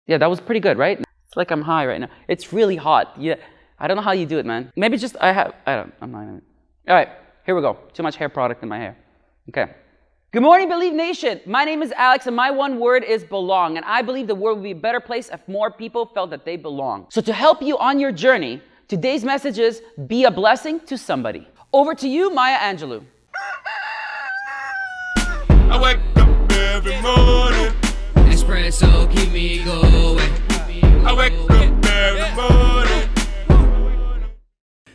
Yeah, that was pretty good, right? It's like I'm high right now. It's really hot. Yeah, I don't know how you do it, man. Maybe just I'm not even. All right, here we go. Too much hair product in my hair. Okay. Good morning, Believe Nation. My name is Alex, and my one word is belong. And I believe the world would be a better place if more people felt that they belong. So to help you on your journey, today's message is be a blessing to somebody. Over to you, Maya Angelou. I wake up every morning. Entspresso, keep me going. I wake up every morning.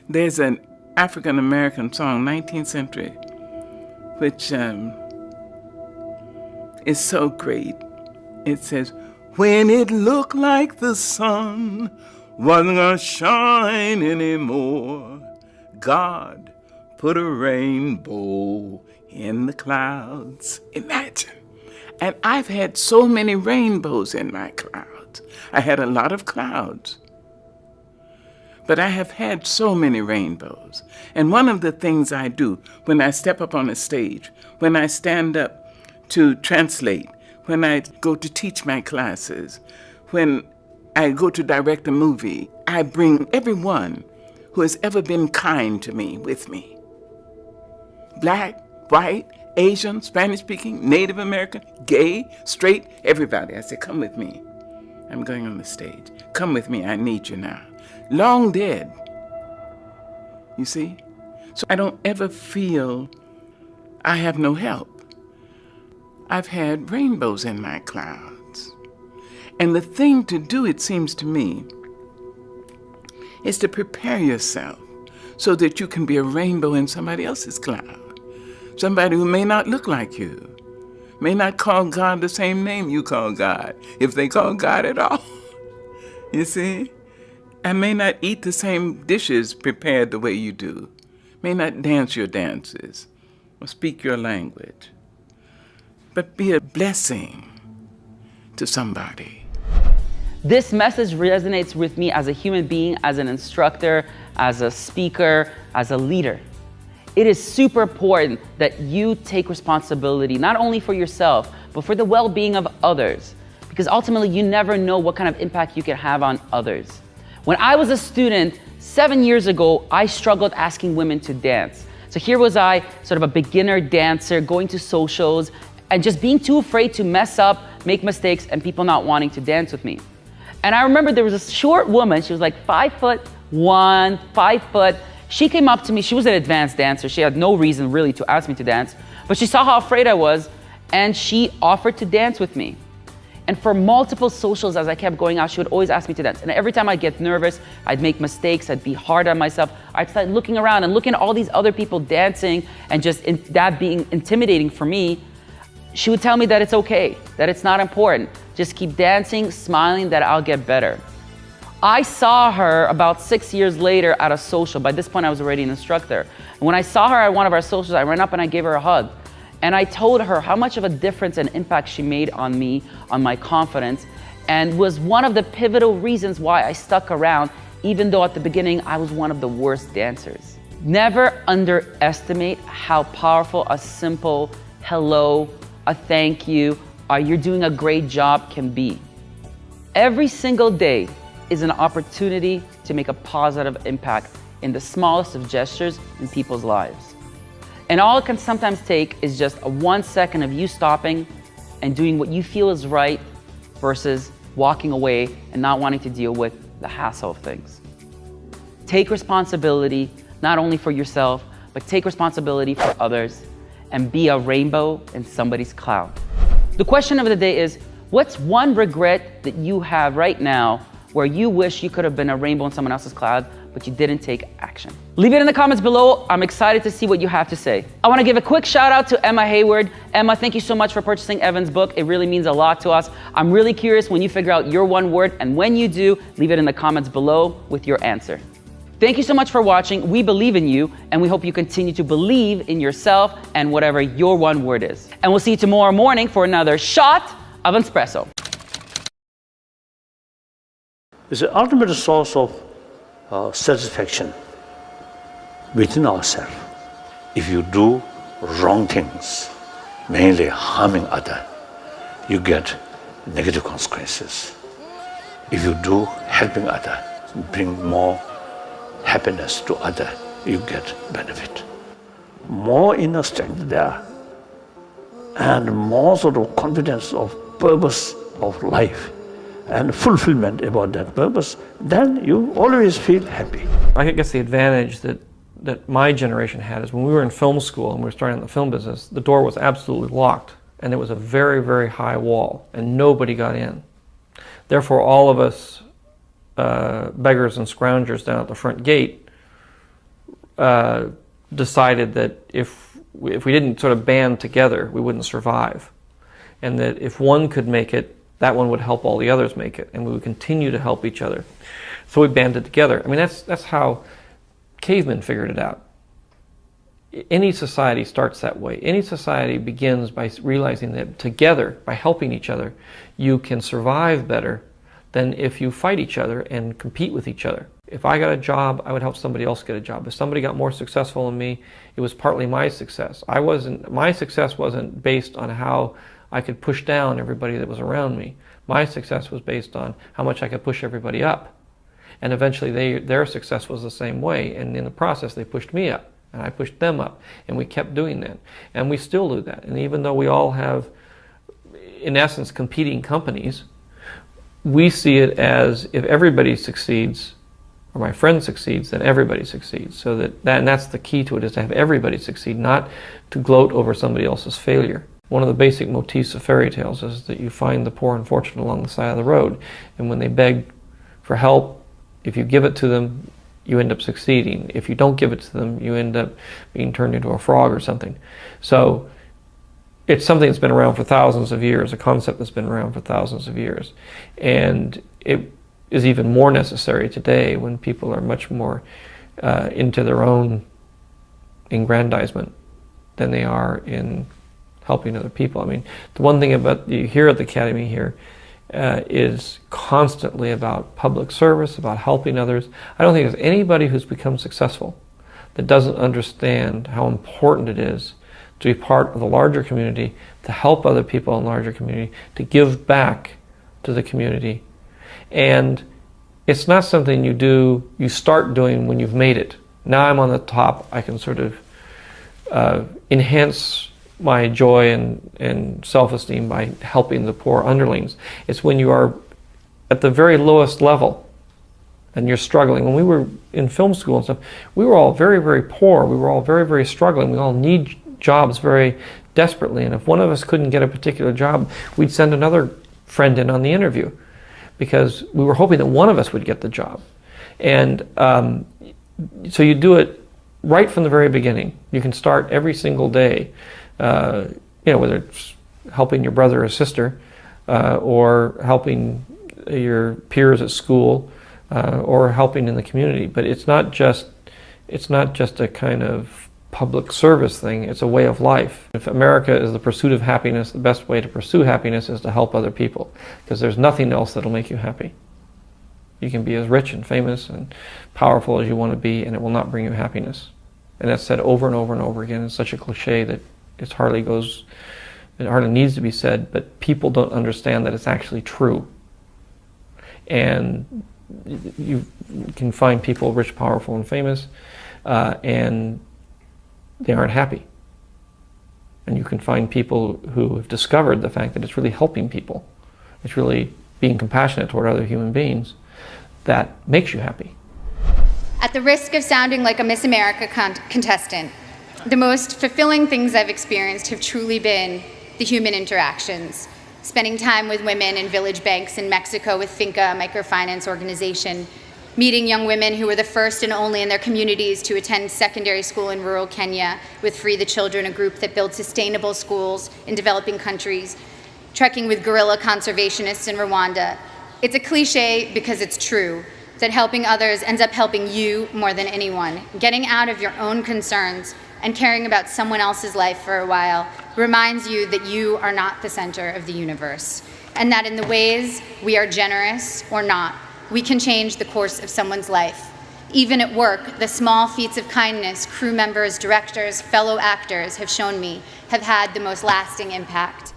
There's an African-American song, 19th century, which is so great. It says, when it looked like the sun wasn't gonna shine anymore, God put a rainbow in the clouds. Imagine. And I've had so many rainbows in my clouds. I had a lot of clouds, but I have had so many rainbows. And one of the things I do when I step up on a stage, when I stand up to translate, when I go to teach my classes, when I go to direct a movie, I bring everyone who has ever been kind to me with me. Black, white, Asian, Spanish-speaking, Native American, gay, straight, everybody. I say, come with me. I'm going on the stage. Come with me, I need you now. Long dead, you see? So I don't ever feel I have no help. I've had rainbows in my clouds. And the thing to do, it seems to me, is to prepare yourself so that you can be a rainbow in somebody else's cloud. Somebody who may not look like you, may not call God the same name you call God, if they call God at all. You see? And may not eat the same dishes prepared the way you do, may not dance your dances or speak your language, but be a blessing to somebody. This message resonates with me as a human being, as an instructor, as a speaker, as a leader. It is super important that you take responsibility, not only for yourself, but for the well-being of others. Because ultimately, you never know what kind of impact you can have on others. When I was a student, 7 years ago, I struggled asking women to dance. So here was I, sort of a beginner dancer, going to socials, and just being too afraid to mess up, make mistakes, and people not wanting to dance with me. And I remember there was a short woman, she was like 5'1", 5 foot. She came up to me, she was an advanced dancer. She had no reason really to ask me to dance, but she saw how afraid I was, and she offered to dance with me. And for multiple socials, as I kept going out, she would always ask me to dance. And every time I'd get nervous, I'd make mistakes, I'd be hard on myself, I'd start looking around and looking at all these other people dancing, and just that being intimidating for me. She would tell me that it's okay, that it's not important. Just keep dancing, smiling, that I'll get better. I saw her about 6 years later at a social. By this point, I was already an instructor. And when I saw her at one of our socials, I ran up and I gave her a hug. And I told her how much of a difference and impact she made on me, on my confidence, and was one of the pivotal reasons why I stuck around, even though at the beginning, I was one of the worst dancers. Never underestimate how powerful a simple hello, a thank you, or you're doing a great job can be. Every single day is an opportunity to make a positive impact in the smallest of gestures in people's lives. And all it can sometimes take is just a 1 second of you stopping and doing what you feel is right versus walking away and not wanting to deal with the hassle of things. Take responsibility, not only for yourself, but take responsibility for others and be a rainbow in somebody's cloud. The question of the day is, what's one regret that you have right now where you wish you could have been a rainbow in someone else's cloud, but you didn't take action? Leave it in the comments below. I'm excited to see what you have to say. I want to give a quick shout out to Emma Hayward. Emma, thank you so much for purchasing Evan's book. It really means a lot to us. I'm really curious when you figure out your one word, and when you do, leave it in the comments below with your answer. Thank you so much for watching. We believe in you, and we hope you continue to believe in yourself and whatever your one word is. And we'll see you tomorrow morning for another shot of Entspresso. It's the ultimate source of satisfaction within ourselves. If you do wrong things, mainly harming others, you get negative consequences. If you do helping other, bring more happiness to other, you get benefit. More inner strength there, and more sort of confidence of purpose of life and fulfillment about that purpose, then you always feel happy. I guess the advantage that my generation had is when we were in film school and we were starting in the film business, the door was absolutely locked and it was a very, very high wall and nobody got in. Therefore, all of us beggars and scroungers down at the front gate decided that if we didn't sort of band together, we wouldn't survive. And that if one could make it, that one would help all the others make it, and we would continue to help each other. So we banded together. I mean, that's how cavemen figured it out. Any society starts that way. Any society begins by realizing that together, by helping each other, you can survive better than if you fight each other and compete with each other. If I got a job, I would help somebody else get a job. If somebody got more successful than me, it was partly my success. My success wasn't based on how I could push down everybody that was around me. My success was based on how much I could push everybody up. And eventually their success was the same way, and in the process they pushed me up, and I pushed them up, and we kept doing that. And we still do that. And even though we all have, in essence, competing companies, we see it as if everybody succeeds, or my friend succeeds, then everybody succeeds. So and that's the key to it, is to have everybody succeed, not to gloat over somebody else's failure. One of the basic motifs of fairy tales is that you find the poor and fortunate along the side of the road, and when they beg for help, if you give it to them, you end up succeeding. If you don't give it to them, you end up being turned into a frog or something. So it's something that's been around for thousands of years, a concept that's been around for thousands of years. And it is even more necessary today when people are much more into their own aggrandizement than they are in helping other people. I mean, the one thing about you here at the Academy here is constantly about public service, about helping others. I don't think there's anybody who's become successful that doesn't understand how important it is to be part of the larger community, to help other people in the larger community, to give back to the community. And it's not something you start doing when you've made it. Now I'm on the top, I can sort of enhance my joy and self-esteem by helping the poor underlings. It's when you are at the very lowest level and you're struggling. When we were in film school and stuff, we were all very, very poor. We were all very, very struggling. We all need jobs very desperately. And if one of us couldn't get a particular job, we'd send another friend in on the interview because we were hoping that one of us would get the job. And so you do it right from the very beginning. You can start every single day. Whether it's helping your brother or sister, or helping your peers at school, or helping in the community. But it's not just a kind of public service thing. It's a way of life. If America is the pursuit of happiness, the best way to pursue happiness is to help other people, because there's nothing else that'll make you happy. You can be as rich and famous and powerful as you want to be, and it will not bring you happiness. And that's said over and over and over again. It's such a cliche that it hardly needs to be said, but people don't understand that it's actually true. And you can find people rich, powerful, and famous, and they aren't happy. And you can find people who have discovered the fact that it's really helping people, it's really being compassionate toward other human beings, that makes you happy. At the risk of sounding like a Miss America contestant, the most fulfilling things I've experienced have truly been the human interactions. Spending time with women in village banks in Mexico with Finca, a microfinance organization, meeting young women who were the first and only in their communities to attend secondary school in rural Kenya with Free the Children, a group that builds sustainable schools in developing countries, trekking with guerrilla conservationists in Rwanda. It's a cliche because it's true, that helping others ends up helping you more than anyone. Getting out of your own concerns and caring about someone else's life for a while reminds you that you are not the center of the universe, and that in the ways we are generous or not, we can change the course of someone's life. Even at work, the small feats of kindness crew members, directors, fellow actors have shown me have had the most lasting impact.